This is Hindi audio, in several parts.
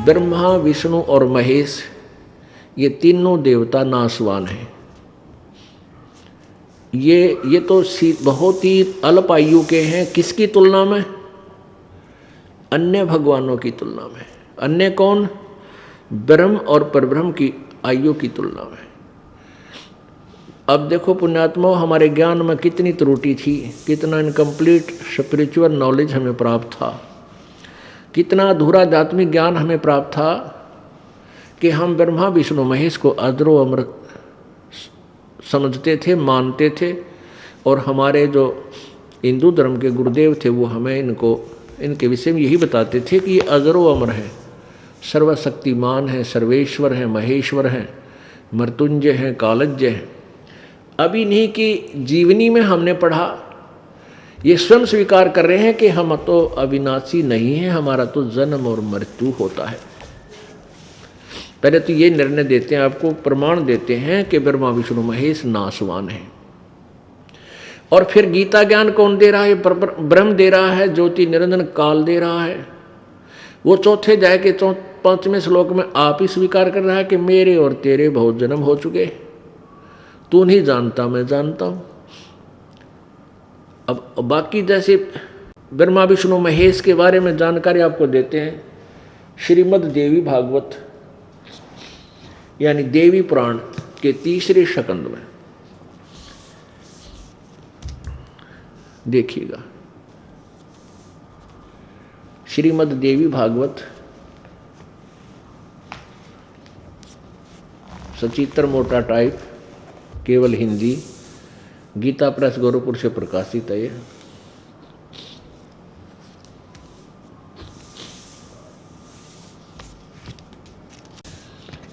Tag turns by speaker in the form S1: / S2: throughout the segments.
S1: ब्रह्मा, विष्णु और महेश ये तीनों देवता नाशवान हैं। ये तो बहुत ही अल्प आयु के हैं। किसकी तुलना में? अन्य भगवानों की तुलना में। अन्य कौन? ब्रह्म और परब्रह्म की आयु की तुलना में। अब देखो पुण्यात्मा, हमारे ज्ञान में कितनी त्रुटि थी, कितना इनकम्प्लीट स्पिरिचुअल नॉलेज हमें प्राप्त था, कितना अधूरा आध्यात्मिक ज्ञान हमें प्राप्त था कि हम ब्रह्मा, विष्णु, महेश को अजरो अमर समझते थे, मानते थे। और हमारे जो हिंदू धर्म के गुरुदेव थे वो हमें इनके विषय में यही बताते थे कि ये अजरो अमर है, सर्वशक्तिमान है, सर्वेश्वर हैं, महेश्वर हैं, मृत्युंजय हैं, कालज्ञ हैं। अब इन्हीं की जीवनी में हमने पढ़ा, ये स्वयं स्वीकार कर रहे हैं कि हम तो अविनाशी नहीं हैं, हमारा तो जन्म और मृत्यु होता है। पहले तो ये निर्णय देते हैं, आपको प्रमाण देते हैं कि ब्रह्मा, विष्णु, महेश नाशवान है। और फिर गीता ज्ञान कौन दे रहा है? ब्रह्म दे रहा है, ज्योति निरंजन काल दे रहा है। वो चौथे अध्याय के 5वें श्लोक में आप ही स्वीकार कर रहा है कि मेरे और तेरे बहुत जन्म हो चुके, तू नहीं जानता, मैं जानता हूं। अब बाकी जैसे ब्रह्मा, विष्णु, महेश के बारे में जानकारी आपको देते हैं श्रीमद् देवी भागवत यानी देवी पुराण के 3रे स्कंद में। देखिएगा, श्रीमद् देवी भागवत सचित्र मोटा टाइप, केवल हिंदी, गीता प्रेस गोरखपुर से प्रकाशित है।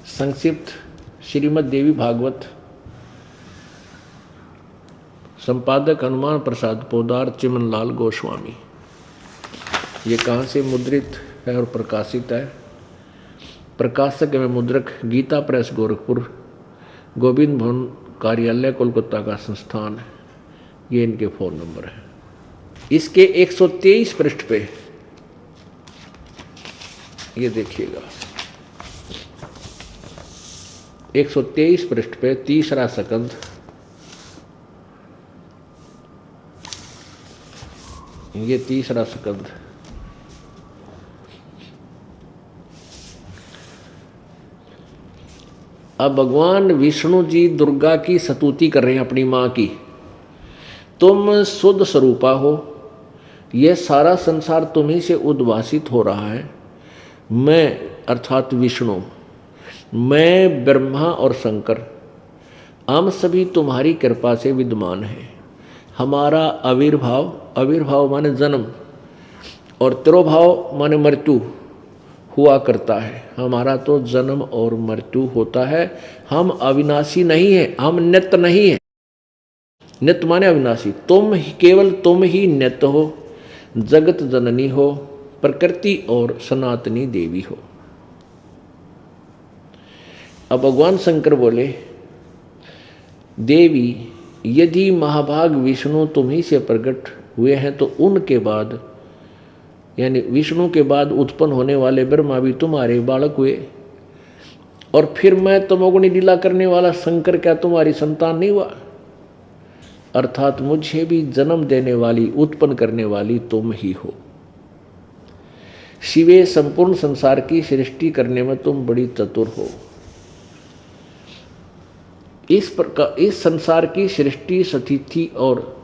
S1: संक्षिप्त श्रीमद् देवी भागवत, संपादक हनुमान प्रसाद पोदार, चिमनलाल गोस्वामी। ये कहाँ से मुद्रित है और प्रकाशित है? प्रकाशक एवं मुद्रक गीता प्रेस गोरखपुर, गोविंद भवन कार्यालय, कोलकाता का संस्थान है। ये इनके फ़ोन नंबर है। इसके 123 पृष्ठ पे ये देखिएगा, 123 पृष्ठ पे 3रा स्कंद, ये 3रा स्कंद। अब भगवान विष्णु जी दुर्गा की स्तुति कर रहे हैं अपनी माँ की। तुम शुद्ध स्वरूपा हो, यह सारा संसार तुम्ही से उद्भासित हो रहा है। मैं अर्थात विष्णु, मैं ब्रह्मा और शंकर, हम सभी तुम्हारी कृपा से विद्यमान हैं। हमारा आविर्भाव माने जन्म और तिरोभाव माने मृत्यु हुआ करता है। हमारा तो जन्म और मृत्यु होता है। हम अविनाशी नहीं हैं, हम नित्य नहीं हैं। नित्य माने अविनाशी। केवल तुम ही नित्य हो, जगत जननी हो, प्रकृति और सनातनी देवी हो। अब भगवान शंकर बोले, देवी यदि महाभाग विष्णु तुम्ही से प्रकट हुए हैं तो उनके बाद यानी विष्णु के बाद उत्पन्न होने वाले ब्रह्मा भी तुम्हारे बालक हुए। और फिर मैं तमोगुणी लीला करने वाला शंकर क्या तुम्हारी संतान नहीं हुआ? अर्थात मुझे भी जन्म देने वाली, उत्पन्न करने वाली तुम ही हो। शिवे, संपूर्ण संसार की सृष्टि करने में तुम बड़ी चतुर हो। इस प्रकार इस संसार की सृष्टि, स्थिति और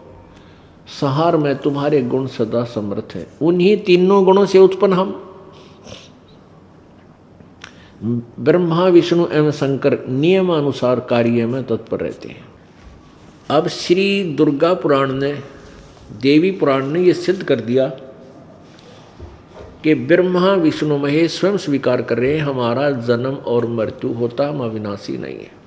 S1: संहार में तुम्हारे गुण सदा समर्थ है। उन्हीं तीनों गुणों से उत्पन्न हम ब्रह्मा, विष्णु एवं शंकर नियमानुसार कार्य में तत्पर रहते हैं। अब श्री दुर्गा पुराण ने, देवी पुराण ने यह सिद्ध कर दिया कि ब्रह्मा, विष्णु, महेश स्वयं स्वीकार कर रहे हैं हमारा जन्म और मृत्यु होता, हम अविनाशी नहीं है।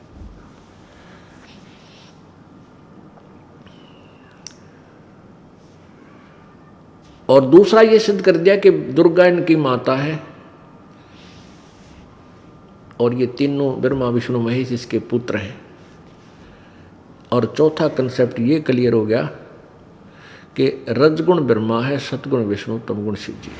S1: और दूसरा ये सिद्ध कर दिया कि दुर्गा इनकी माता है और ये तीनों ब्रह्मा, विष्णु, महेश इसके पुत्र हैं। और चौथा कंसेप्ट ये क्लियर हो गया कि रजगुण ब्रह्मा है, सतगुण विष्णु, तमगुण शिव जी।